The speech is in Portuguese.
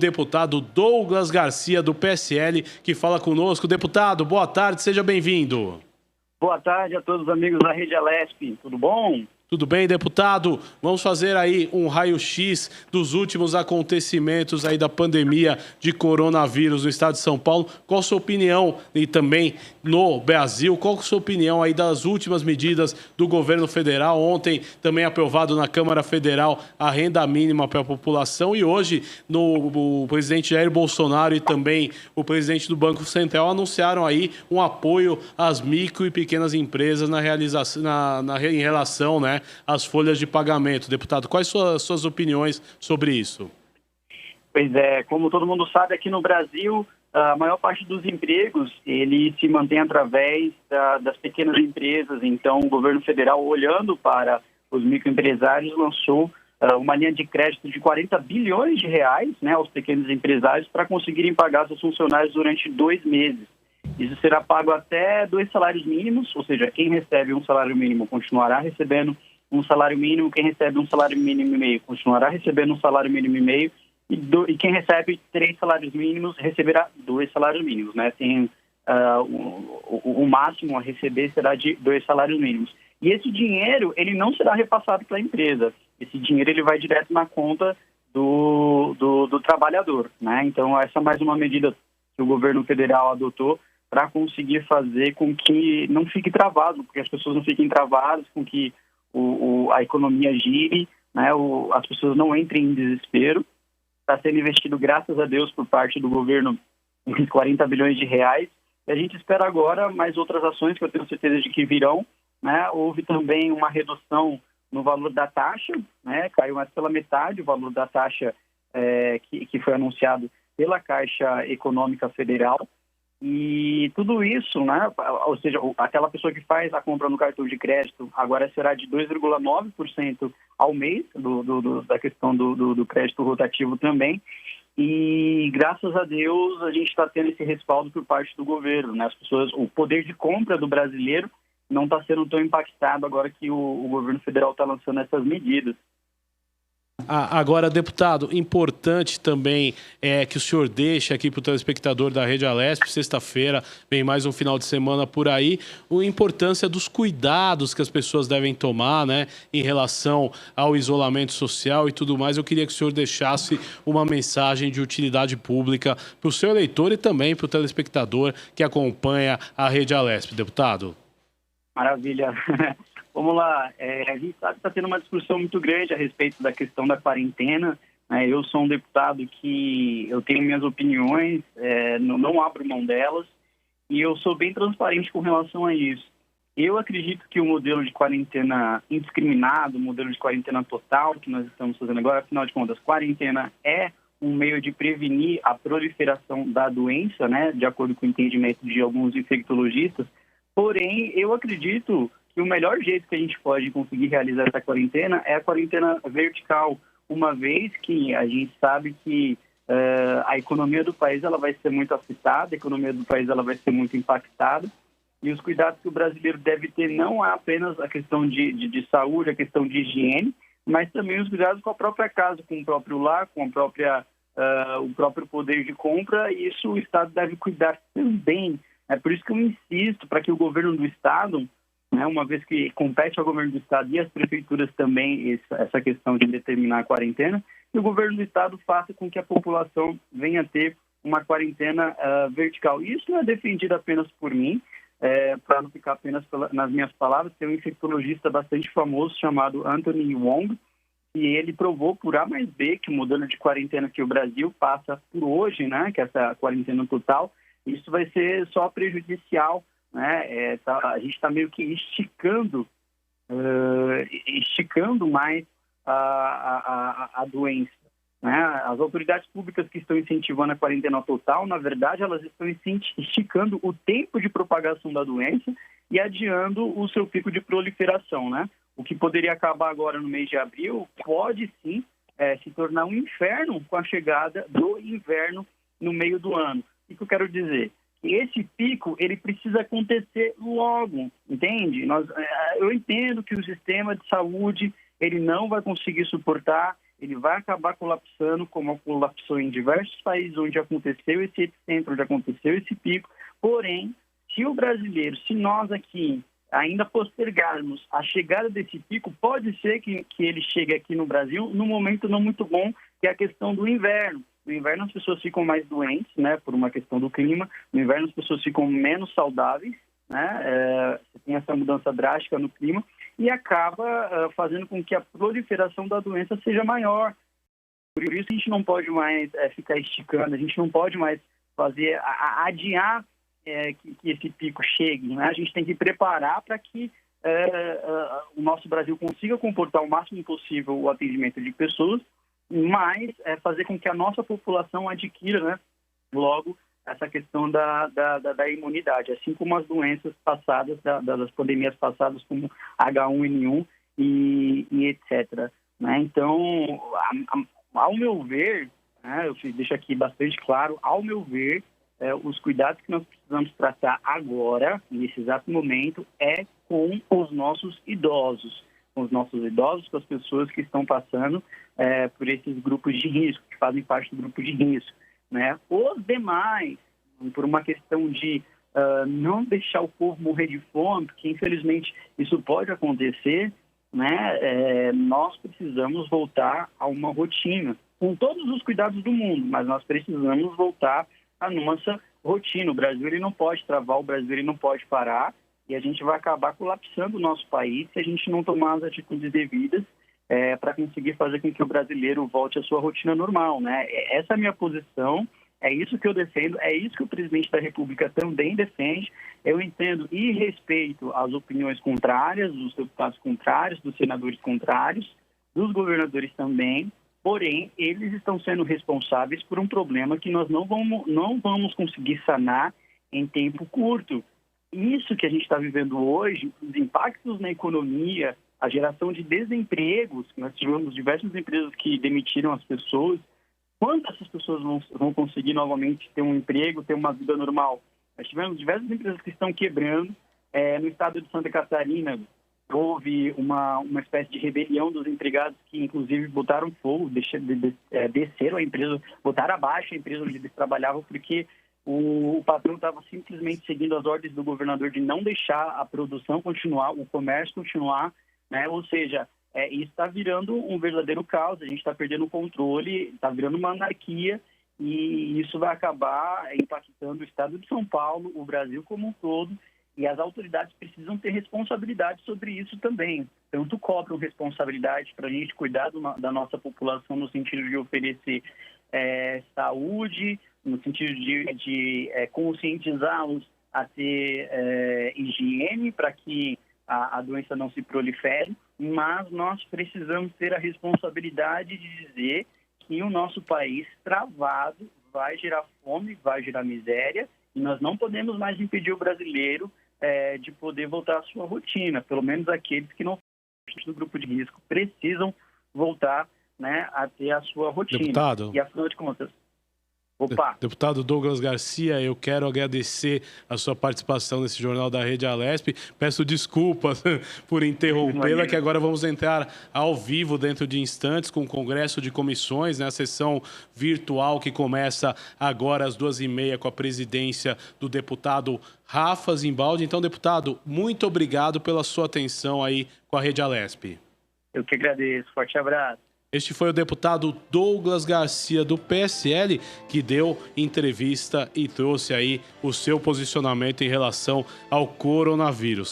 Deputado Douglas Garcia, do PSL, que fala conosco. Deputado, boa tarde, seja bem-vindo. Boa tarde a todos os amigos da Rede Alesp, tudo bom? Tudo bem, deputado? Vamos fazer aí um raio-x dos últimos acontecimentos aí da pandemia de coronavírus no estado de São Paulo. Qual a sua opinião, e também no Brasil, qual a sua opinião aí das últimas medidas do governo federal? Ontem também aprovado na Câmara Federal a renda mínima para a população, e hoje o presidente Jair Bolsonaro e também o presidente do Banco Central anunciaram aí um apoio às micro e pequenas empresas na realização, em relação, né, as folhas de pagamento. Deputado, quais suas opiniões sobre isso? Pois é, como todo mundo sabe, aqui no Brasil, a maior parte dos empregos, ele se mantém através das pequenas empresas. Então, o governo federal, olhando para os microempresários, lançou uma linha de crédito de 40 bilhões de reais, né, aos pequenos empresários para conseguirem pagar seus funcionários durante 2 meses. Isso será pago até 2 salários mínimos, ou seja, quem recebe um salário mínimo continuará recebendo um salário mínimo, quem recebe um salário mínimo e meio continuará recebendo um salário mínimo e meio, e quem recebe 3 salários mínimos receberá 2 salários mínimos, né? Tem o máximo a receber será de 2 salários mínimos. E esse dinheiro, ele não será repassado para a empresa. Esse dinheiro ele vai direto na conta do trabalhador, né? Então, essa é mais uma medida que o governo federal adotou para conseguir fazer com que não fique travado, porque as pessoas não fiquem travadas, com que a economia gire, né? As pessoas não entrem em desespero. Está sendo investido, graças a Deus, por parte do governo, uns 40 bilhões de reais. E a gente espera agora mais outras ações que eu tenho certeza de que virão, né? Houve também uma redução no valor da taxa, né? Caiu mais pela metade o valor da taxa que foi anunciado pela Caixa Econômica Federal. E tudo isso, né? Ou seja, aquela pessoa que faz a compra no cartão de crédito agora será de 2,9% ao mês da questão do crédito rotativo também. E graças a Deus a gente está tendo esse respaldo por parte do governo, né? As pessoas, o poder de compra do brasileiro não está sendo tão impactado agora que o governo federal está lançando essas medidas. Agora, deputado, importante também é que o senhor deixe aqui para o telespectador da Rede Alesp, sexta-feira, vem mais um final de semana por aí, a importância dos cuidados que as pessoas devem tomar, né, em relação ao isolamento social e tudo mais. Eu queria que o senhor deixasse uma mensagem de utilidade pública para o seu eleitor e também para o telespectador que acompanha a Rede Alesp, deputado. Maravilha. Vamos lá, a gente sabe que está tendo uma discussão muito grande a respeito da questão da quarentena, né? Eu sou um deputado que eu tenho minhas opiniões, não abro mão delas, e eu sou bem transparente com relação a isso. Eu acredito que o modelo de quarentena indiscriminado, o modelo de quarentena total que nós estamos fazendo agora, afinal de contas, quarentena é um meio de prevenir a proliferação da doença, né? De acordo com o entendimento de alguns infectologistas. Porém, eu acredito que o melhor jeito que a gente pode conseguir realizar essa quarentena é a quarentena vertical, uma vez que a gente sabe que a economia do país ela vai ser muito afetada, a economia do país ela vai ser muito impactada, e os cuidados que o brasileiro deve ter não é apenas a questão de saúde, a questão de higiene, mas também os cuidados com a própria casa, com o próprio lar, com a própria, o próprio poder de compra, e isso o Estado deve cuidar também. É por isso que eu insisto para que o governo do Estado, né, uma vez que compete ao governo do Estado e às prefeituras também essa questão de determinar a quarentena, que o governo do Estado faça com que a população venha ter uma quarentena vertical. E isso não é defendido apenas por mim, para não ficar apenas nas minhas palavras. Tem um infectologista bastante famoso chamado Anthony Wong, e ele provou por A mais B que o modelo de quarentena que o Brasil passa por hoje, né, que é essa quarentena total, isso vai ser só prejudicial, né? A gente está meio que esticando mais a doença, né? As autoridades públicas que estão incentivando a quarentena total, na verdade, elas estão esticando o tempo de propagação da doença e adiando o seu pico de proliferação, né? O que poderia acabar agora no mês de abril pode sim se tornar um inferno com a chegada do inverno no meio do ano. O que eu quero dizer? Esse pico, ele precisa acontecer logo, entende? Eu entendo que o sistema de saúde, ele não vai conseguir suportar ele vai acabar colapsando, como colapsou em diversos países onde aconteceu esse epicentro, onde aconteceu esse pico. Porém, se o brasileiro, se nós aqui ainda postergarmos a chegada desse pico, pode ser que ele chegue aqui no Brasil num momento não muito bom, que é a questão do inverno. No inverno as pessoas ficam mais doentes, né, por uma questão do clima. No inverno as pessoas ficam menos saudáveis, né, você tem essa mudança drástica no clima e acaba fazendo com que a proliferação da doença seja maior. Por isso a gente não pode mais ficar esticando, a gente não pode mais adiar que esse pico chegue, né? A gente tem que preparar para que o nosso Brasil consiga comportar o máximo possível o atendimento de pessoas, mas fazer com que a nossa população adquira, né, logo essa questão da imunidade, assim como as doenças passadas, das pandemias passadas, como H1N1 e etc. Né? Então, ao meu ver, né, eu deixo aqui bastante claro, ao meu ver, os cuidados que nós precisamos tratar agora, nesse exato momento, é com os nossos idosos. Com os nossos idosos, com as pessoas que estão passando por esses grupos de risco, que fazem parte do grupo de risco. Né? Os demais, por uma questão de não deixar o povo morrer de fome, porque infelizmente isso pode acontecer, né? Nós precisamos voltar a uma rotina, com todos os cuidados do mundo, mas nós precisamos voltar à nossa rotina. O Brasil ele não pode travar, o Brasil ele não pode parar, e a gente vai acabar colapsando o nosso país se a gente não tomar as atitudes devidas para conseguir fazer com que o brasileiro volte à sua rotina normal, né? Essa é a minha posição, é isso que eu defendo, é isso que o presidente da República também defende. Eu entendo e respeito as opiniões contrárias, dos deputados contrários, dos senadores contrários, dos governadores também, porém, eles estão sendo responsáveis por um problema que nós não vamos conseguir sanar em tempo curto. Isso que a gente está vivendo hoje, os impactos na economia, a geração de desempregos, nós tivemos diversas empresas que demitiram as pessoas. Quando essas pessoas vão conseguir novamente ter um emprego, ter uma vida normal? Nós tivemos diversas empresas que estão quebrando. No estado de Santa Catarina, houve uma espécie de rebelião dos empregados que, inclusive, botaram fogo, desceram a empresa, botaram abaixo a empresa onde eles trabalhavam, porque o patrão estava simplesmente seguindo as ordens do governador de não deixar a produção continuar, o comércio continuar, né? Ou seja, isso está virando um verdadeiro caos, a gente está perdendo o controle, está virando uma anarquia, e isso vai acabar impactando o estado de São Paulo, o Brasil como um todo, e as autoridades precisam ter responsabilidade sobre isso também. Tanto cobram responsabilidade para a gente cuidar da nossa população no sentido de oferecer saúde, no sentido de conscientizá-los a ter higiene para que a doença não se prolifere, mas nós precisamos ter a responsabilidade de dizer que o nosso país travado vai gerar fome, vai gerar miséria, e nós não podemos mais impedir o brasileiro de poder voltar à sua rotina. Pelo menos aqueles que não fazem do grupo de risco precisam voltar, né, a ter a sua rotina. Deputado. E afinal de contas, opa. Deputado Douglas Garcia, eu quero agradecer a sua participação nesse Jornal da Rede Alesp. Peço desculpas por interrompê-la, que agora vamos entrar ao vivo dentro de instantes com o Congresso de Comissões, né? A sessão virtual que começa agora às 2h30 com a presidência do deputado Rafa Zimbaldi. Então, deputado, muito obrigado pela sua atenção aí com a Rede Alesp. Eu que agradeço. Forte abraço. Este foi o deputado Douglas Garcia, do PSL, que deu entrevista e trouxe aí o seu posicionamento em relação ao coronavírus.